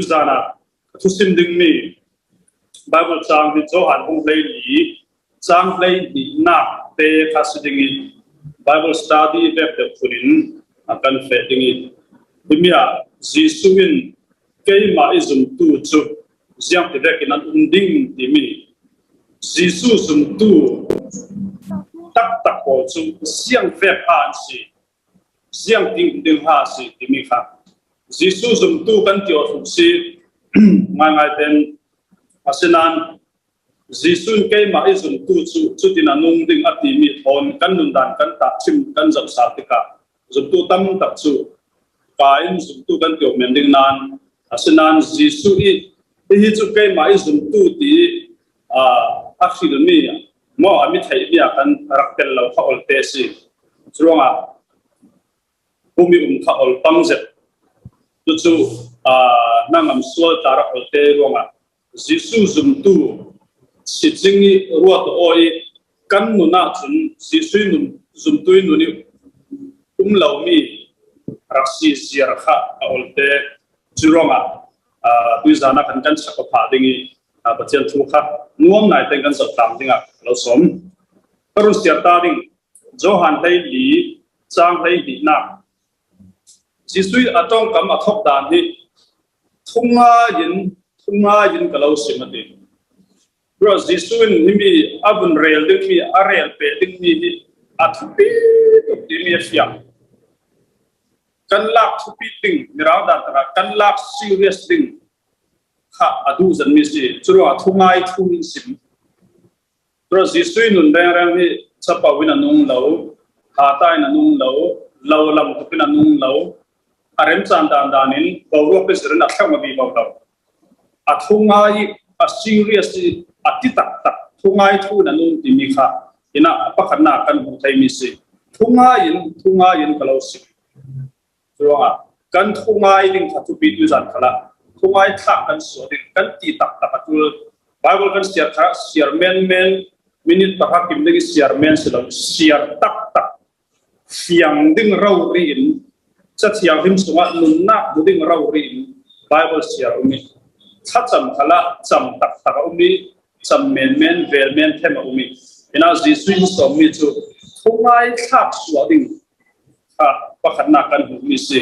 zana thu sim ding mi Bible chang di Johan hung lei li chang lei di na te khasidingi Bible study vek de phurin akan fe dingi bimia Jesuin keima izum tu chu siang te vek in unding di mi Jesu zum tu tak tak ko chu siang vek han si siang ding ha si di mi kha Jesu zum tu kan tio thu si ngai ten asinan Jesu keima izum tu chu tin anung ding ati mi thon kan nun dan kan ta chim kan jam sa tika zum tu tam tak chu kain zum tu kan tio men ding nan asinan Jesu hi chu keima izum tu ti akhir mi mo ami thai bia kan raktel lo kha ol te si chuanga bumi kha ol pangje chu nangam sual tarak ol te ronga Jesu zum tu si jingi ruat oi kan nuna chun Jesu nun zum tu nuni lau mi raksi ziar kha ol te churonga tuizana kan sakapa dingi bachan thu kha nuam nai ten kan tam dinga lo som parun sia ta ding Johan lei li chang lei di na Jesu atong kam athok dan hi thunga yin kalau simati bro Jesu ni abun rel ding mi arel pe ding mi athupi to mi fiam kan lak thupi ding mirau da ta kan lak serious ding kha adu zan mi si churo thungai thung sim bro Jesu nun rang ni chapa wina nung lo ha tai na nung lo lam to pina nung lo arem chan dan danin bawro pe sirna thama bi baw athungai a serious ati tak thungai thu na nun ti mi kha ina pakhatna kan hu thai mi si thungai in kalau si churo kan thungai ding thathu pi tu zan khala thungai thak kan so ding kan ti tak atul Bible kan siar men minute pahakim ding siar men selam siar tak fiang ding rau rin chat siang him sunga nunna ding rau rin Bible siar umi chacham khala cham tak umi cham men vel men them umi ina Jesu so mi chu thungai thak so ding ha pakhatna kan hu mi si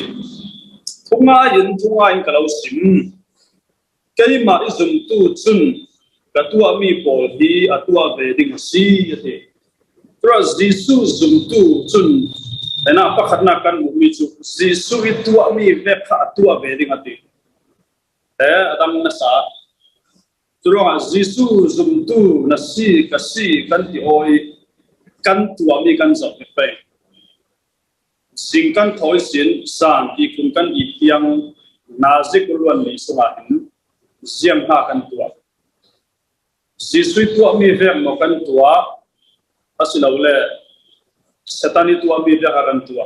thungai in kalau sim keima izum tu chun katua mi pol hi atua veding si ate tras Jesu zum tu chun ena pakhatna kan mi chu Jesu hi tua mi ve kha atua veding ate adam na sa tro Jesu zum tu na si kan ti oi kan tua mi kan zo pe sing kan thoi sin san ti kun kan i tiang na zik ruan ni suwa hin ziam ha kan tua Jesu tua mi ve mo kan tua asilo le satani tua mi ve kan tua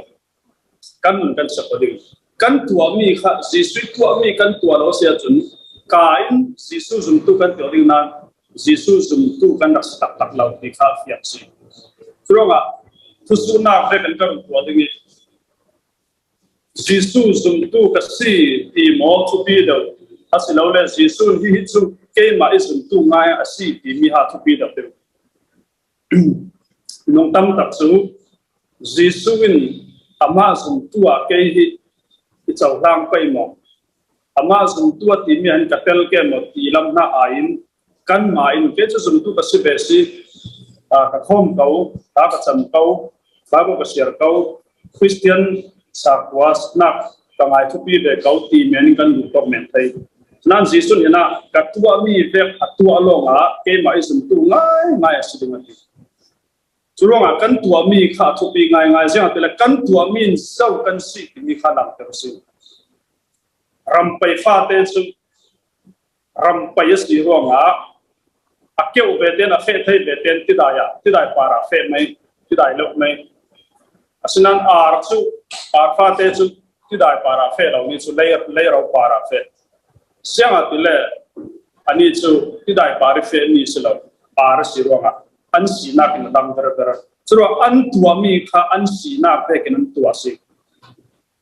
kan sapoding kan tua mi kha Jesu tua mi kan tua lo sia chun kain Jesu zum tu kan tua ding nan Jesu zum tu kan nak tak lau ti kha fiat si tronga thusuna ve kan tua ding Jesu zum tu ka si ti mo chu pi do asilo le Jesu hi chu keima izum tu ngai asi ti mi ha thu pi do te nong tam tak chu Jesu in ama zum tu a ke hi chau lam pai mo ama zum tu ti mi an ka tel ke mo ti lam na ain kan ma in ke chu zum tu ka si be si ka khom kau ta ka cham kau ba ka share kau Christian sakwas nak tangai thu pi de kau ti men kan lu tok men thai nan Jesu ina ka tua mi ve atua longa ke mai zum tu ngai asiding ati churonga kan tua mi kha thu pi ngai sia tele kan tua min sau kan si mi kha lam ter si rampai fa te chu rampai si ronga akeu ve den a fe thai ve ten ti dai para fe mai ti dai lok mai asinan ar chu par fa te chu ti dai para fe lo ni chu lei ro para fe siang atile ani chu ti dai para fe ni silo par si ronga an si na kin dam ter churo an tua mi kha an si na pe kin tua si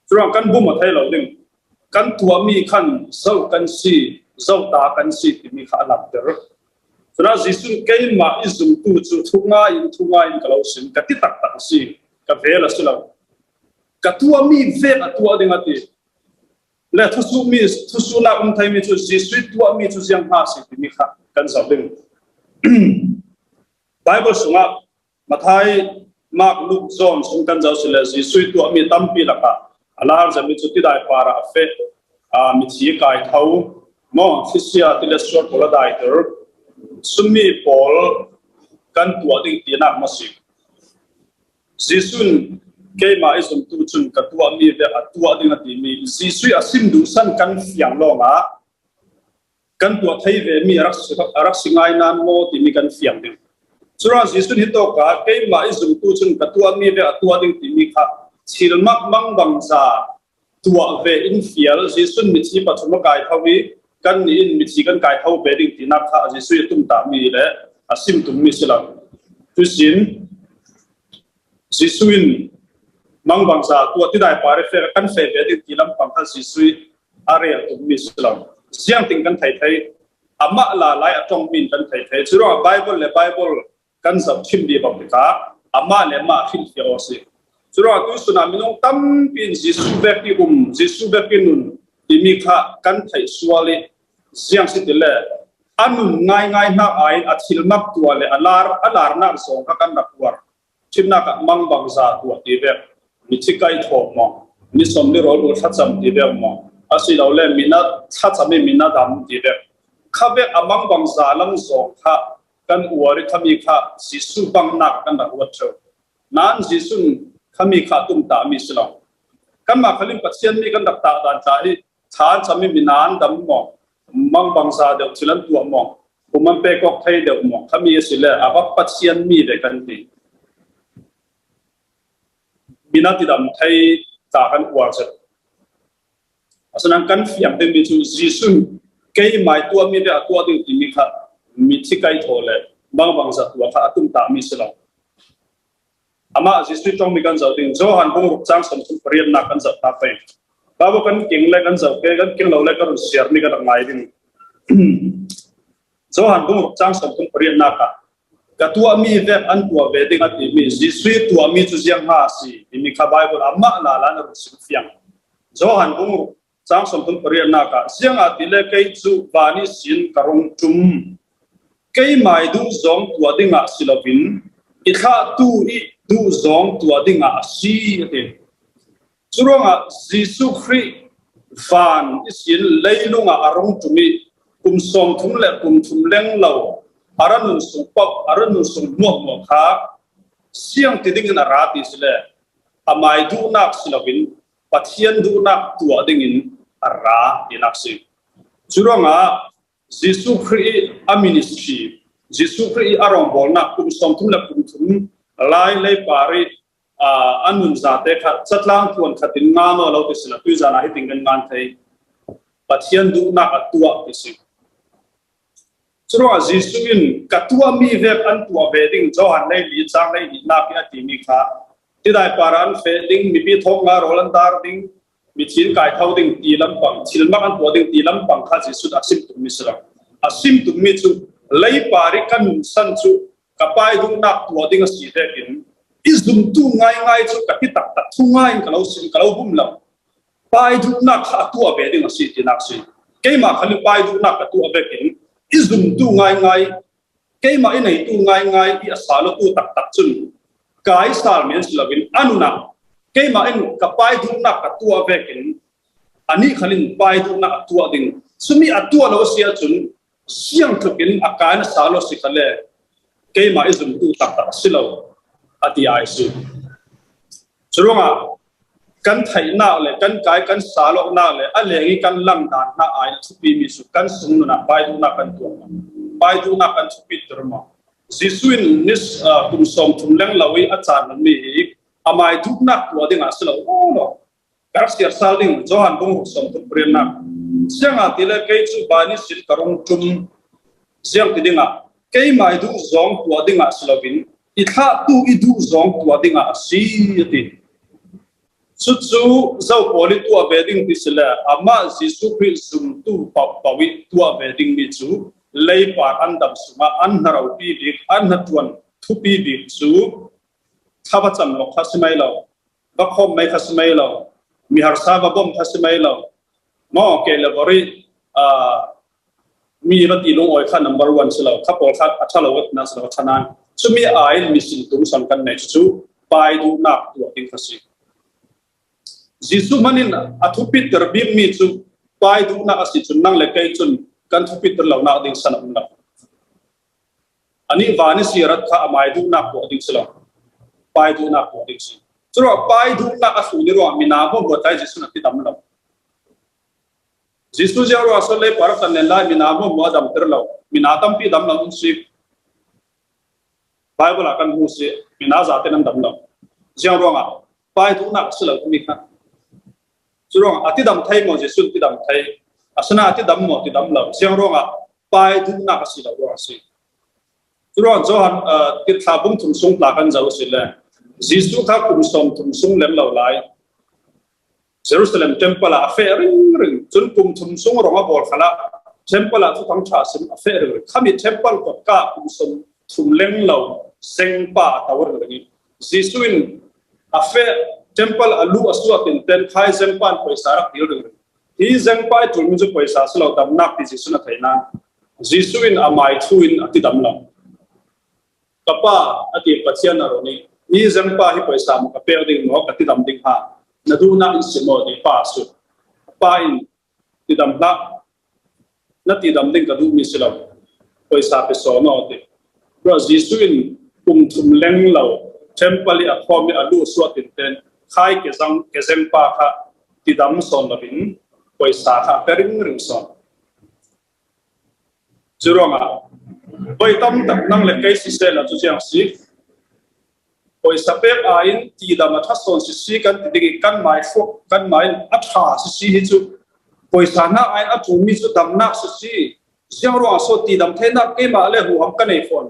churo kan bu ma thai lo ding kan tua mi khan zo kan si zo ta kan si ti mi kha lam ter suna jisu ke ma izum tu chu thunga in kalau sin ka ti tak tak si ka vela sila ka tua mi ve ka tua ding ati le thu su na thai mi chu jisu tua mi chu siang ha si ti mi kha kan zo ding Bible sunga Mathai Mark Luke John sung kan jau sila jisu tua mi tampi la ka alar jami chu ti dai para fe mi chi kai thau mo phisia ti le sor pola dai ter sumi pol kan tua ding ti na ma si jisun ke ma isum tu chun ka tua mi ve atua ding ati mi jisu asim du san kan fiang lo nga kan tua thai ve mi arak singai nan mo ti mi kan fiang ding sura jisun hito ka ke ma isum tu chun ka tua mi ve atua ding ti mi kha chilmak mang bang sa tua ve in fial jisun mi chi pa thuma kai thawi kan ni in mi chi kan kai thau be ding ti na kha jisu tum ta mi le asim tum mi sila tu sin jisuin mang bang sa tua ti dai pare fe kan fe be ding ti lam pang kha jisu are tum mi sila siang ting kan thai thai ama la lai atong min kan thai thai churo bible kan sab thim di bang ka ama le ma fil fi osi churo tu suna minong tam pin jisu be ki nun ti mi kha kan thai suale siang sitile anun ngai na ai athil mak tuale alar na so ka kan rakwar chimna ka mang bang za tu ti be mi chikai thok mo ni som ni rol ur thacham ti be mo asi lo le minat thachami minat dam ti be khabe amang bang za lam so kha kan uari khami kha jisu bang na kan rakwar cho nan jisun khami kha tum ta mi silo kan ma khalim pathian mi kan dak ta dan cha hi than chami minan dam mo mang bang sa de chilan tu mo umam pe kok thai de mo khami sile aba pathian mi de kan ti minati dam thai ta kan uar se asanang kan fiam de mi chu jisun ke mai tu mi de tu ding ti mi kha mi thi kai thole bang sa tu kha atum ta mi silo ama jisu tong mi kan zo ding zo han bung ruk chang som thum prian na kan zo ta pe babu kan king le kan zo ke kan king lo le kan share mi kan ngai ding zo han bung ruk chang som thum prian na ka tua mi ve an tua ve ding ati mi jisu tua mi chu jiang ha si mi kha bible amma la la na ru sim fiang zo han bung ruk chang som thum prian na ka siang ati le kai chu wani sin karong tum kai mai du zong tua ding a silovin i kha tu i du zong tua ding a si ati churonga jisu khri van isin leilunga arong tumi kum som thum le kum thum leng lo aranun sung pop aranun sung mo kha siang ti ding na rati sile amai du nak silovin pathian du nak tua ding in ara inaksi churonga jisu khri a ministry jisu khri arong bol na kum som thum le kum thum lai le pari anun zate kha chatlang thuan khatin nga no lo te sila tu jana hi tingan ngan thei pathian du na atua isi chro jisuin katua mi ve an tua wedding jo han nei li chang nei na pi ati mi kha ti dai paran fe ding mi pi thok nga rolan dar ding mi thin kai thau ding ti lam pang chil mak an tua ding ti lam pang kha jisu asim tu mi sira asim tu mi chu lei pari kan san chu kapai du na tua ding si de kin izum tu ngai chu ka ti tak tak thu ngai kalau sin kalau bum lam pai du na kha tua be ding si ti nak si ke ma khali pai du na ka tua be kin izum tu ngai ke ma inai tu ngai i asalo tu tak tak chun kai sal men slovin anuna ke ma in ka pai du na ka tua be kin ani khalin pai du na tua ding sumi atua lo sia chun siang thukin akana salo si khale ke ma izum tu tak tak silo ati ai su churunga kan thai na le kan kai kan salok na le alengi kan lang dan na ai thupi mi su kan sung na pai du na kan tu pai du na kan thupi terma jisuin nis kum som thum leng lawi achan mi amai du na tu ding aslo no karsiar saling johan bung som tu prena sianga tile kai chu bani sil karong tum siang tidinga kai mai du zong tu ding aslovin i tha tu i du zong tua dinga si ti chút chú dâu bồ đi tua về đinh thì là ama Giêsu Christ dùng tu bảo vệ tua về đinh mi chú lấy quả ăn đậm suma ăn hào pi việc ăn hạt tuần thu pi việc chú tháp chăm lộc khát mấy lâu bắc hôm mấy khát mấy lâu mi har sa bom khát mấy lâu mò kể là bari mi ra ti long oi khan number 1 silo khapol khat athalawat na silo thanan chumi ai mi sin tum sam kan nei chu pai du nak tu ting khasi Giêsu manin athupi terbim mi chu pai du nak asi chun nang le kai chun kan thupi ter lo na ding sanam na ani vani sirat kha amai du nak tu ding silo pai du nak tu ding si churo pai du nak asu ni ro mi na bo botai Giêsu na ti dam lo Giêsu giang ro asal le parak tan la mi na bo mo dam ter lo mi na tam pi dam lo si Bible akan hu si mi na za te nam dam lo giang ro nga pai du nak silo mi kha churong ati dam thai mo Giêsu ti dam thai asana ati dam mo ti dam lo giang ro nga pai du nak silo ro si churong johan ti thabung thum sung la kan jau si le Giêsu kha kum som thum sung lem lo lai Jerusalem temple a fair ring chun kum thum sung ronga bol khala temple a thu thang tha sim a fair ring khami temple ko ka kum som thum leng lo seng pa tawar ngi Giêsu in a fair temple alu asu atin ten khai seng pan paisa rak dil ring hi seng pa tu mi ju paisa slo dam nak ti Giêsu na thaina Giêsu in amai thu in ati dam lo kapa ati pachian na roni hi seng pa hi paisa mo ka pe ding no ati dam ding ha na du na in simo di pa su pa in ti dam na ti dam ding ka du mi silo paisa pe so no ti ro Giêsu in kum thum leng lo temple a khomi alu su atin ten khai ke zeng pa kha ti dam son la bin paisa kha pering ring son churonga oi tam tak nang le kai si se la chu chiang si oi sapek ain ti dam tha son si kan ti ding kan mai fo kan mai atha si hi chu paisa na ain atu mi chu dam na si siang ro so ti dam the na ke ma le hu ham kan ei phone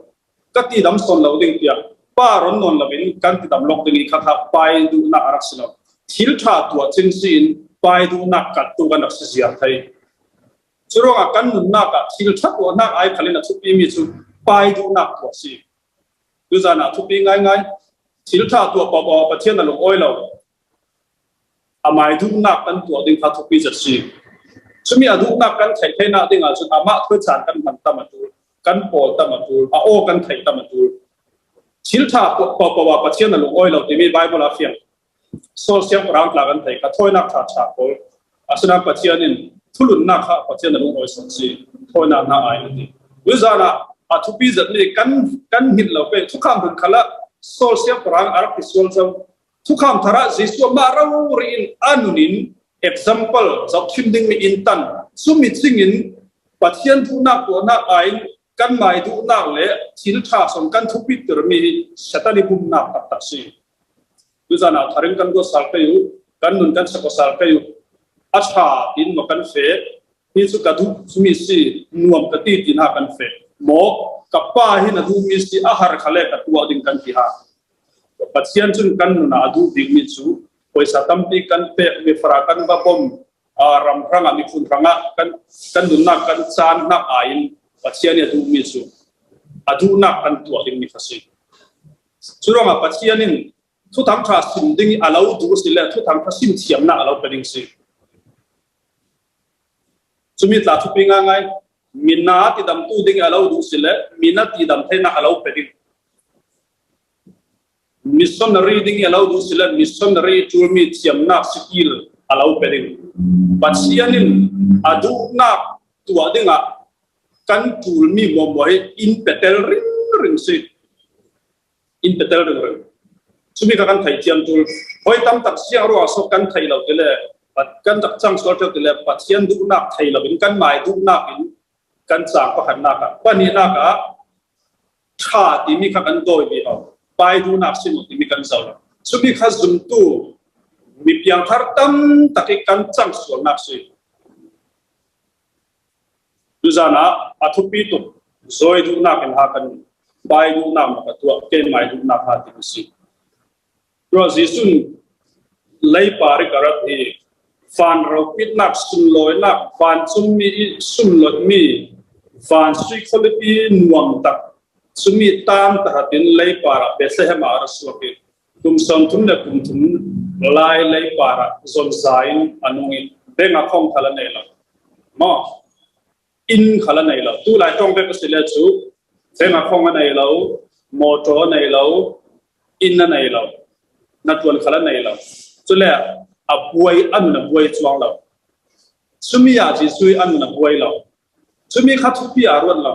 ka ti dam son lo ding tia pa ron non la bin kan ti dam lok ding kha kha pai du na arak silo thil tha tu chin sin pai du na kat tu kan ak si thai churonga kan nun na ka thil tha tu na ai khalina chu pi mi chu pai du na tu si tu za na thu pi ngai ngai thil tha tu pa pa pathian na lo oi lo amai du na kan tu ding kha thu pi ja si chumi adu na kan thai thai na ding a chu ama thu chan kan man ta ma tu kan pol ta ma tu a o kan thai ta ma tu thil tha pa pa pathian na lo oi lo ti mi Bible a fiang so siang rang la kan thai ka thoi na tha cha ko asuna pathian in thulun na kha pathian na lo oi so si thoi na na ai ni wizana a thu pi zat ni kan hit lo pe thu kham bun khala so siang rang arak ti sol so thu kham thara Giêsu ma ra ri in anunin example zau thim ding mi in tan sumi singin pathian thu na ko na ai kan mai du na le thil tha som kan thu pi ter mi satani bum na tak tak si wizana tharing kan go sal pe yu kan nun kan sa ko sal pe yu acha din mo kan fe hi su ka du sumi si nuam ka ti tin ha kan fe mo kappa hi na du mi si ahar khale ka tu ding kan ti ha pathian chun kan na du ding mi chu poisa tampi kan pe mi fra kan ba bom ram ranga mi phun ranga kan nun na kan chan na ain pathian ya du mi chu adu na kan tu ding mi khasi churanga pathian in thu thang tha sim ding alau du sile thu thang tha sim thiam na alau peding si chumi tla thu pinga ngai minna ti dam tu ding alau du sile minna ti dam the na alau peding missionary ding alau du sile missionary tu mi thiam na skill alau peding pathian in adu na tu adinga kan tul mi mo moi in petel ring si in petel ring sumi ka kan thai tiam tul hoi tam tak sia ro so kan thai lo tele pat kan tak chang so tele pathian du nak thai lo bin kan mai du nak in kan chang pa khan na ka pani na ka tha ti mi kha kan doi bi ho pai du nak sin ti mi kan sau sumi kha zum tu mi piang thar tam tak kan chang so nak si duzana athupi tu zoi du nak in ha kan pai du nak ka tu ke mai du nak ha ti si ro Giêsu lấy pari karat hi fan rau pit nak sun loi nak fan sum mi sun loi mi fan sui quality nuam tak sumi tam tahatin lấy para bese he mar suaki tum som tum le tum tum lai lấy para zon zain anungi benga khom khala nei la mo in khala nei la tu lai tong be ko sile chu benga khom nei lo motor nei lo in nei lo na tuan khala nei lo chu le a buai an na buai chuang lo sumi ya ji sui an na buai lo sumi kha thu pi arwan lo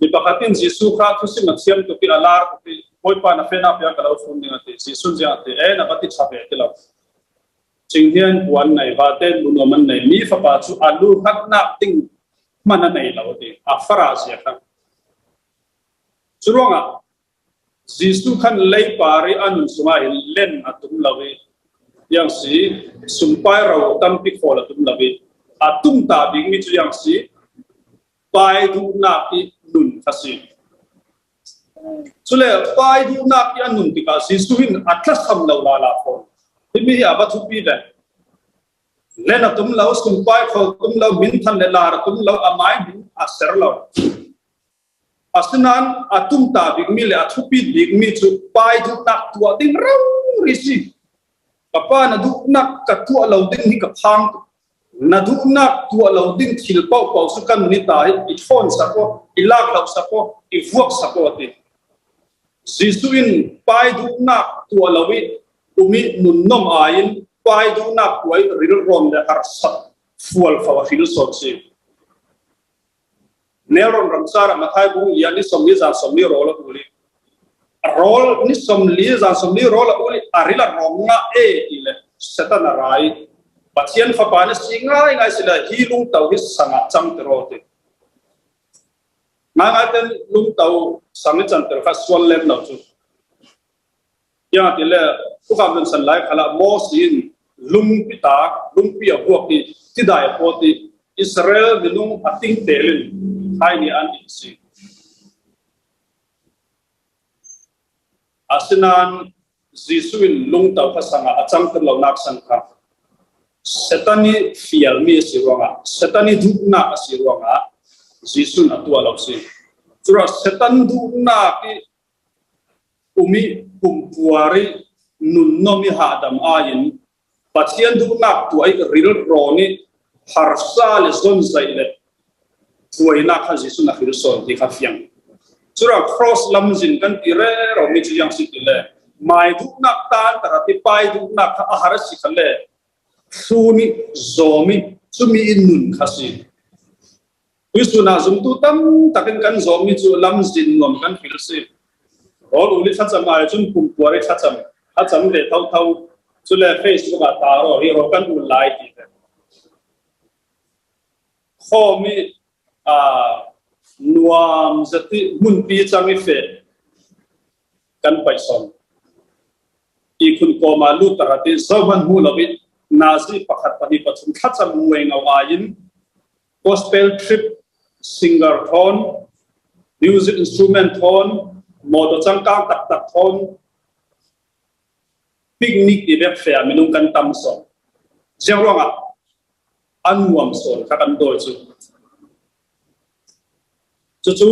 di pakatin Yesus kha thu sim thiam to pi alar pi poi pa na fe na pya ka lo phun ni ati Yesus ja ati e na pati chabe ti lo ching hian wan nei ba ten bu no man nei mi fa pa chu alu khat na ting man na nei lo ti a fara sia kha churonga Yesus khan lei pari an sunga len atum lawi yang si sumpai ro tam pi khol atum lawi atum ta bing mi chu yang si pai du na pi nun khasi chule pai du na pi anun ti ka Yesus hin atlas kham lo la phone mi ya ba thu pi le len atum lo sumpai khol tum lo min than le lar tum lo amai min aser lo asnan atum ta big mi le athu pi big mi chu pai du nak tua ding rau risi papa na du nak ka tua lo ding hi ka phang na du nak tua lo ding thil pau pau su kan ni ta i phone sa ko i lak lo sa ko i vuak sa ko ti Jesuin pai du nak tua lo wi umi nun nom ain pai du nak tuai ril rom de har sat fual fa wa fil so chi Neron ramsara mathai bung ya ni somli za somli rola uli rol ni somli za somli rola uli arila romna e ile setana rai pathian fa pa na singa ngai sila hilung tau hi sanga chang terote nga ten lung tau sang chan ter kha swal lem no chu ya tile ku kam nun san lai khala mo sin lung pita lung pi a buak ti dai poti Israel de lung ating telin hai ni an si asinan Jesuin lung tau ka sanga achang ter lo nak sang kha setani fial mi sironga setani dukna sironga Jesun atua lo si tura setan dukna ki umi kumpuari nun nomi hadam ayin pathian dukna tuai ril roni harsa le zon zaile tuai na kha Jesu na khir so di kha fiang tura cross lamjin kan tire ro mi chi yang si tile mai dukna tan tarati pai dukna kha ahara si khale suni zomi sumi innun khasi wisuna zumtu tam takin kan zomi chu lamjin ngom kan filsi rol uli khacham ai chun kum puare khacham le thau chule Facebook a taro hi ro kan u lai ti khomi nuam zati mun pi changi fe kan paison i kun ko ma lu tarati zawan hu lawit nazi pakhat pani pachum khacham mueng awain gospel trip singer thon music instrument thon modo changkang tak thon picnic event fair minung kan tamson jengronga anuam son khakan doi chu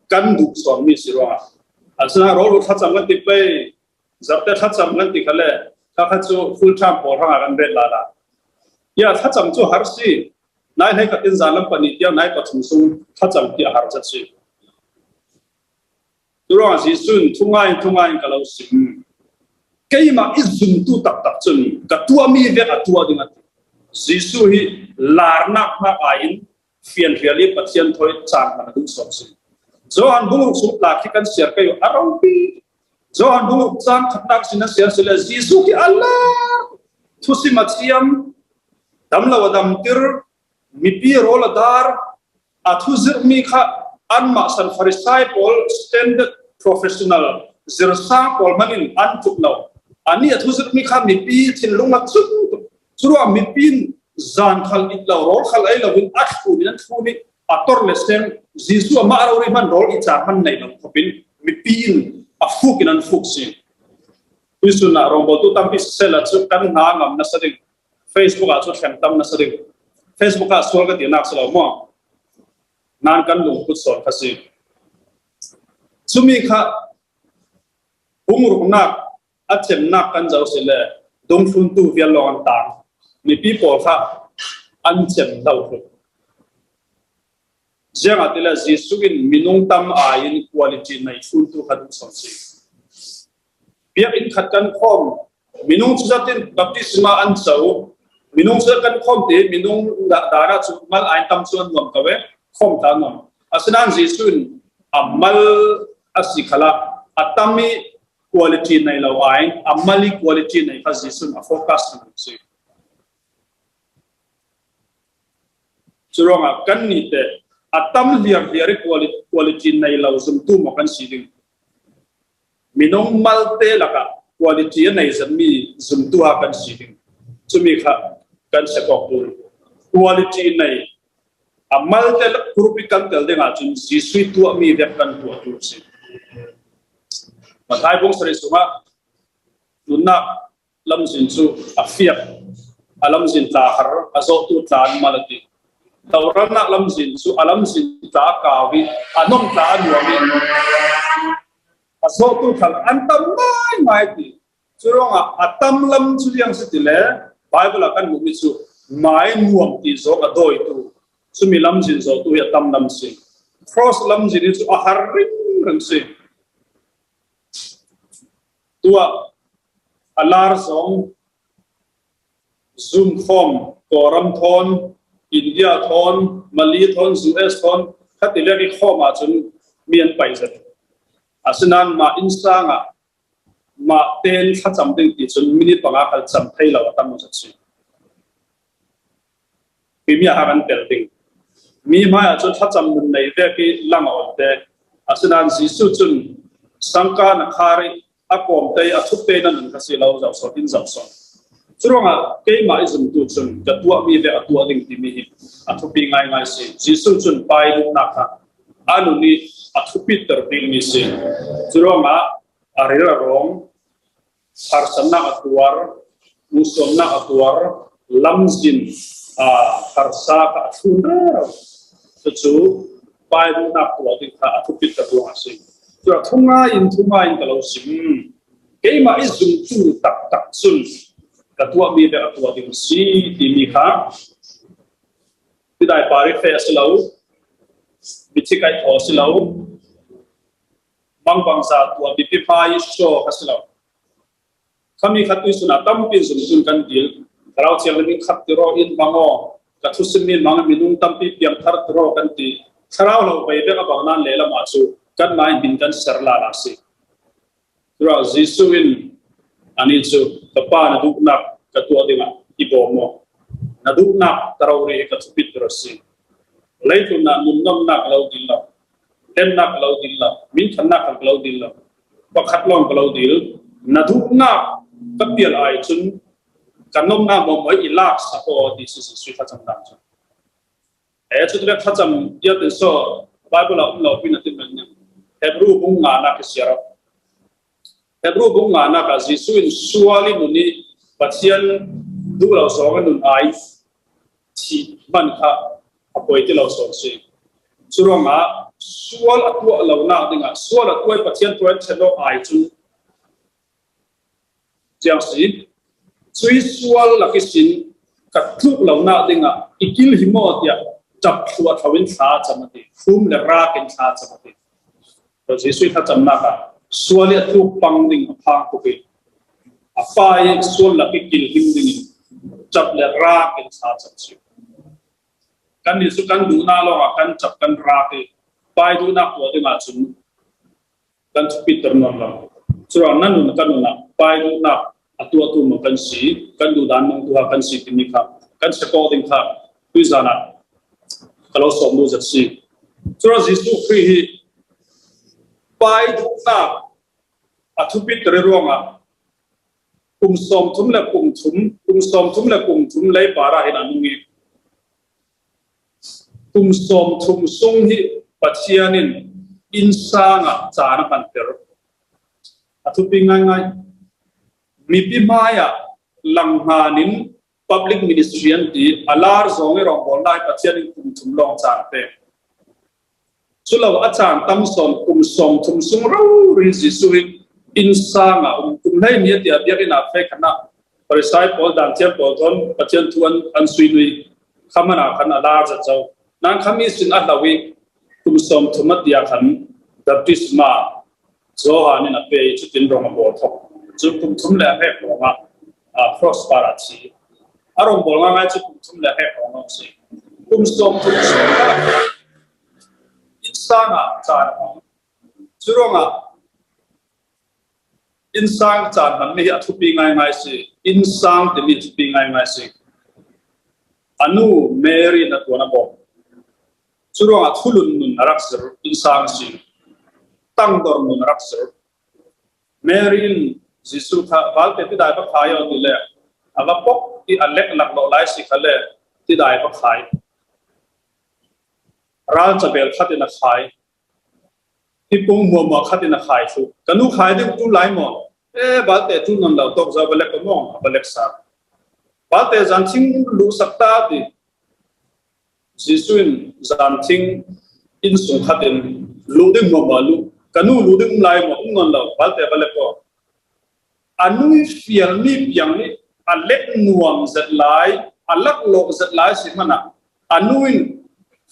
kan du son mi sironga asna rol khacham ngan ti pe zapte khacham ngan ti khale kha chu full time por hanga kan red la ya khacham chu harsi nai hai ka tin zalam pani tia nai pathum sung khacham ti har cha chi durang si sun thungai kalau sim keima izum tu tak chun ka tua mi ve ka tua dinga Jesu hi larna ma ain fian riali pathian thoi chan man dum som si Johan bulu su la ki kan share kayo arong pi Johan bulu chan khatak sina share sila Jesu ki Allah thusi mathiam damla wadam tir mipi rola dar athuzir mi kha anma san farisai pol standard professional zirsa pol manin antuklo ani athuzir mi kha mipi thin lunga churu mipin zan khal itlo rol khal ai lovin athu din thuni ator lesem Jesu ma rawri man rol i cha man nei lo khopin mipin afuk in an fuk sin Tuisuna rombo tu tampi sela chu kan na ngam na sading Facebook a chu thleng tam na sading Facebook a sual ka ti nak selo mo nan kan lung put son khasi chumi kha bungur nak achem nak kan jau sele dong fun tu vial long tang mi people kha an chem dau hu jeng atila jisugin minung tam ain quality nai fun tu khat son si biak in khat kan khom minung chuzatin baptisma an chau minung chuza kan khom te minung dara chu mal ain tam chuan ngom ka we khom ta ngom asinan jisun amal asikhala atami quality nai lo ain amali quality nai kha jisun a focus na si churonga kan ni te atam liar quality nai lo zum tu mo kan si ding minong malte laka quality nai zan mi zum tu ha kan si ding chumi kha kan se kok tu quality nai amal te la grupi kan tel denga chun si sui tu mi dep kan tu si mathai bong sari suma tunna lam sin chu afiak alam sin ta har azo tu tan malati tawrana lam sin chu alam sin ta kawi anom ta nuami azo tu thal antam mai ti churonga atam lam chu yang sitile bible kan mu chu mai nuam ti zo ka doi tu sumi lam sin zo tu ya tam lam sin cross lam sin chu a har ring sin tua alar song zoom com koram thon india thon mali thon us thon khatile ki khoma chun mian paisa asinan ma insanga ma ten khacham ding ti chun minute panga khal cham thailo tam mo chachi pimia haran tel ding mi ma chun khacham mun nei ve ki lang on te asinan jisu chun sangka na khari akom tay athup te nan kasi lo jaw so tin jaw so churonga ke ma izum tu chun ka tua mi ve atua ding ti mi athupi ngai si jisu chun pai na kha anu ni athupi ter ding mi si churonga arira rong harsanna atuar musomna atuar lamjin harsa ka thundra chu pai na tua ding kha athupi ter ding si cho thunga in kalau sim ke ma izum tu tak sun katua mi be atua dim si ti mi kha tidai pare fe aslau bichikai tho aslau bang sa tua bi pi pai so aslau kami khatu suna tam pin zum kan dil karau chiang ni khat ro in mango ka thusin min mang minung tam pi piam thar ro kan ti kharau lo bai be ka bangnan le la ma chu kan mai bin kan serla la si ra jisuin ani chu tapa na dukna ka tu adinga ibomo na dukna tarawri ka chupit rosi leitu na numnam na klau dilla tem na klau dilla min thanna ka klau dilla pakhat long klau dil na dukna ka pial ai chun kanom na mo moi ilak sa ko di su su kha cham dan chu chu tre kha cham ya te so bible lo pin atin man Hebrew bung ngana ke siara Hebrew bung ngana ka jisuin suali nuni pathian du lo so nun ai chi ban kha apoi ti lo so si suronga sual atu lo na dinga sual atu pathian toin chelo ai chu jiang si sui sual la kisin ka thuk lo na dinga ikil himo tia chap thua thawin tha chamati khum le ra ken tha chamati rồi suy thắt chậm naka suali tu pang ding phang ko ke apai sual la ke kil him ding chap le ra ke sa chap chu kan ni su kan du na lo kan chap kan ra ke pai du na ko de ma chun kan peter non la chura nan nu kan na pai du na atu atu mo kan si kan du dan mong tu ha kan si tin ni kha kan se ko ding kha tu zana kalau so mu zat si chura jisu khri hi pai na athupi treronga som thum la kum thum lai para hin anungi som thum sung hi pachianin insanga chana kan ter athupi ngai mi pi maya lang hanin public ministry anti alar zong rong bol lai pathian kum thum long chan te chulo achan tam som kum som thum sung ro ri ji sui insanga kum nei mi ti abia ina fe khana parisai pol dan chem pol thon pathian thuan an sui lui khamana khan alar za chau nan khami sin alawi kum som thumat ya khan baptisma zohanin a pe chutin rong bol thok chu kum thum la he ronga prosperity arong bol nga chu kum thum la he ronga si kum som thum insanga chan churonga insang chan man mi a thupi ngai ngai si insang te mi thupi ngai ngai si anu mary na tuana bo churonga thulun nun araksar insang si tang dor nun araksar mary jisu tha bal te ti dai ba khayo ti le aga pok ti alek lak lo lai si khale ti dai ba khai ral chabel khatina khai ti pung mo mo khatina khai su kanu khai de tu lai mo bal te tu non lo tok za balek mo balek sa bal te zan thing lu sakta ti jisuin zan thing in sung khatin lu de mo ma lu kanu lu de lai mo non lo bal te balek ko anui fial ni piang ni alek nuam zat lai alak lok zat lai si mana anuin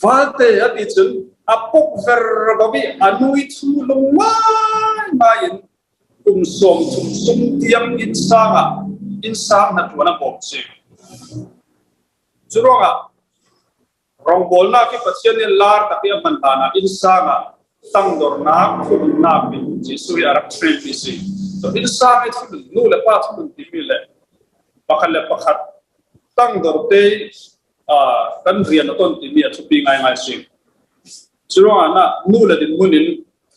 valte ati chun apok ver babi anui thu long mai kum som thum sum tiam insang na tuana bok si churonga rong bol na ki pathian ni lar takia mandana insanga tang dor na khun na bi jisu arak train bi si to insang it nu le pa thun ti mi le pakhat le pakhat tang dor te kan rian ton ti mi a thupi ngai ngai si churonga na nu le din munin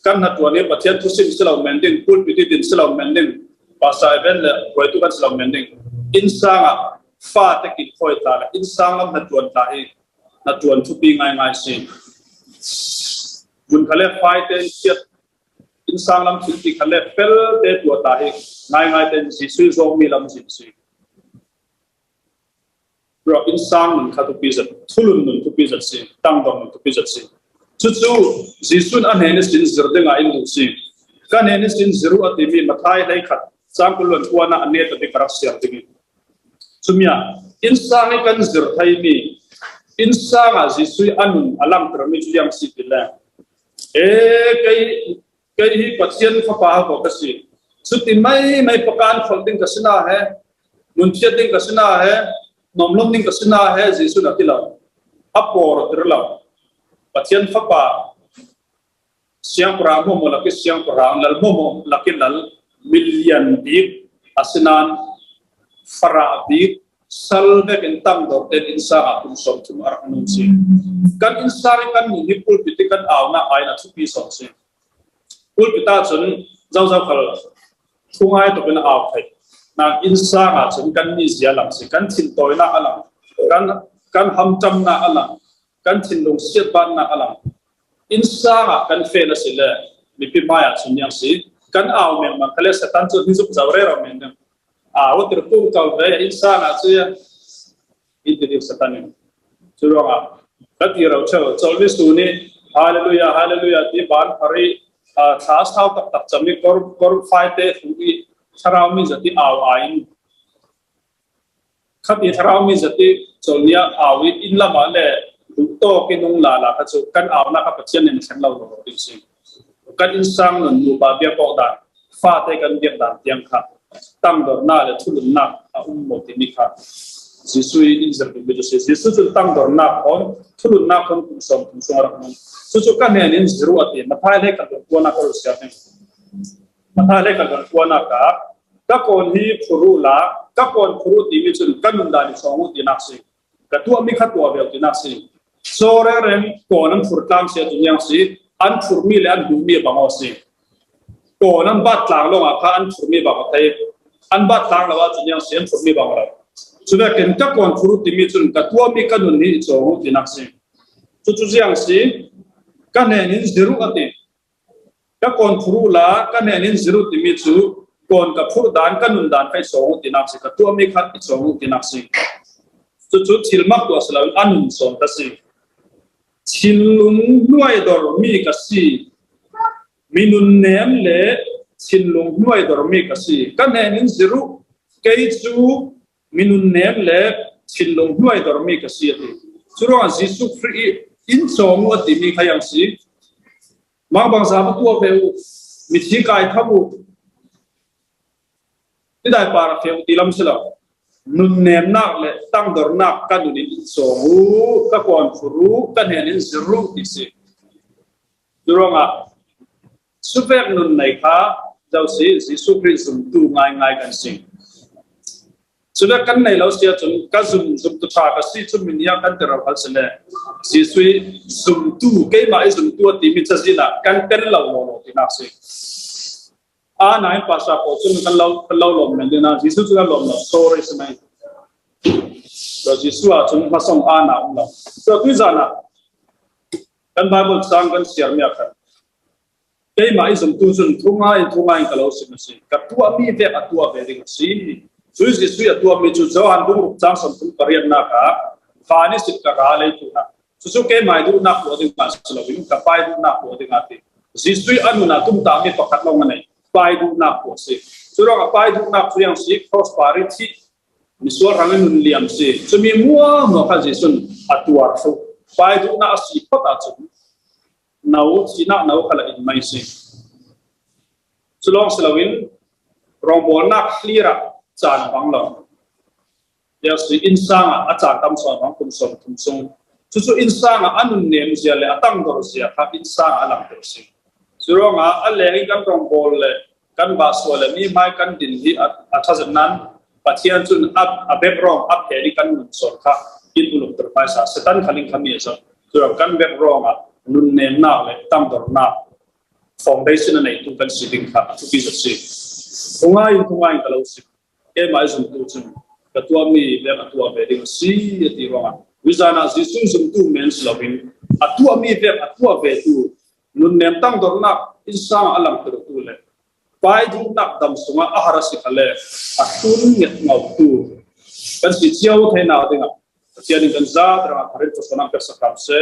kan na tuani pathian thu sim selo mending pul pi din selo mending pasa event le roi tu kan selo mending insanga fa te ki khoi ta la insanga na tuan ta hi na tuan thupi ngai ngai si bun khale fai ten chiat insang lam thil ti khale pel te tu ta hi ngai ngai ten si sui zo mi lam si si ro insang mun kha tu pi zat thulun mun tu pi zat si tang dong mun tu pi zat si chu jisun an hen sin zir de ngai lu si kan hen sin ziru ati mi mathai lai khat chang kulon kuana ane ta ti karak siar ti chumya insang kan zir thai mi insang a jisui anun alam trami juliam si pila kai hi pathian kha pa ko kasi chuti mai pakan folding kasina hai munchia ding kasina hai nomlom ding kasina hai jisu na tila apor tirla pathian kha pa siang pra mo laki siang pra lal mo laki lal million dik asinan fara dik salve kentang dor ten insa atum som tum arak nun si kan insari kan ni pul pitikan aw na ai na thupi som si pul pita chun zau khal thungai to ben aw thai na insa ga chun kan ni zia lam si kan thin toy na alam kan ham cham na alam kan thin long siat ban na alam insa ga kan fe na sile mi pi maya chun yang si kan aw men man khale satan chu ni zup zawre ra men what the pool called very inside as into the satanin. Surah Katira, always to me, hallelujah, hallelujah, the ban hurry, task out of Tammy Kor 5 days, we surround me at the hour. Cut it around me at the Sonia, are we in Lamale, who talk in Lala, so can our Nakapachian and Sangla. Cut in Sang and Nubabia Boda, far taken get that young cut. Tang dor na le thulun na mo ti ni kha jisui in zer bi jo se jisu tu tang dor na kon thulun na kon som ra kon su kan ne nin zru ati ma tha le ka ko na ko sia ne ma tha le ka ko na ka kon hi phuru la ka kon phuru ti mi chun kan da ni song ti na si ka tu mi kha tu a ti na si so re ren ko nan phur tam se tu yang si an phur mi le an du mi ba ngo si ko nan bat tlang lo kha an phur mi ba ka thai an bat tlang la wa chu yang sen phur mi ba la chu da ken ka kon phuru ti mi chun ka tu mi ka nun ni cho ti nak si chu yang si ka ne nin ziru ati ka kon phuru la ka ne nin ziru ti mi chu ก่อนกับผู้ด่านกันนุนด่านไปสองที่นักสิกับตัวไม่ขัดที่สองที่นักสิจุดที่มักตัวสลาวอันนุนสอนตัสิชินลุงน้อยดอร์มีกัสิมินุนเนมเล่ชินลุงน้อยดอร์มีกัสิกันเห็นสิรู้เกยจูมินุนเนมเล่ชินลุงน้อยดอร์มีกัสิที่สุรวันสิสุฟรีอินสองวันที่มีขยังสิมาบางสาวตัวเบลมิถิกายทับุที่ได้ปาราเฟลตีลำสลานุนเนมนักเลยตั้งดอร์นักกันอยู่ในสองก็ก่อนฟูรุกันเห็นอินสิรู้ที่สิสุรวันสุเฟกนุนในข้าเจ้าสิสุฟรีสุนตูง่ายกันสิสุดกันในเราเสียจนก็ซุ่มตัวชาก็สิจุ่มมินยากันแต่เราพัฒนาสิสุยซุ่มตู้เกี่ยมาซุ่มตัวที่มิจฉาสินะกันเป็นเราโมโนที่นักสินายภาษาโปรตุกันเราลมเหมือนเดิมนะสิสุกันลมเราโซ่เลยใช่ไหมเราสิสุจนมาส่งนาเราตัวที่จานะกันไบเบิลสร้างกันเสียมีอะไรเกี่ยมาซุ่มตัวจนทุ่งไงก็เราสิมันสิกับตัวมีเวกตัวเวริงสิสุยตัวมีจุดเจ้าอันดูจังสมทุนปริยันนักฟ้านี่สิกระไรตัวนะสุเกี่ยมาดูนักตัวดึงมาสลาวินกับไปดูนักตัวดึงอาทิสุยอันนู้นตุ้มตามีประคัตลงมาไหนไปดูนักตัวสิสุรกับไปดูนักตัวยังสิ prosperity มีส่วนรังเงินเลี้ยงสิจะมีมัวข้าจิสุนอัตวาสุไปดูนักสิพัฒนาจุนน่าวสินักน่าวขลังอินไม่สิสุลองสลาวินรองบอลนักคลีระจานฟังเราเดี๋ยวสิอินซังอาจารย์ทำสอนฟังคุณสอนคุณทรงสุอินซังอันนู้นเนี่ยมันเสียเลยตั้งตัวเสียครับอินซังอันหลังตัวเสียสุรองอะไรกันรองบอลเลยกันบาสวเลยมีไม้กันดินที่อัศจรรย์นั้นปัจจัยจุนอับเบบรองอับเฮริกันนุนสอนค่ะอินบุลุตรไปซะสตันขัลิงขมิ้นซะสุรองกันเบบรองนุนเนี่ยน่าเลยตั้งตัวน่าฟองได้สินะเนี่ยตุกันสิดิ่งค่ะทุกที่จะสิทุ่งไงก็เราสิเอ็มไอซุ่มตูจุนกับตัวมีเรื่องตัวเบดิ้งสิที่รองวิจารณ์สิซุ่มตูเมนส์ลาวินตัวมีเรื่องตัวเบตูนุนเนมตั้งตัวนักอินซังอัลลัมตุรุตุเลยไปดูนักดำสงอาหารสิเขาเลยตุนเงียบเงาตูกันสิเจ้าเทน่าดิ่งเจ้านี่กันซาตระหาริตสนามเปอร์สกัมเซ่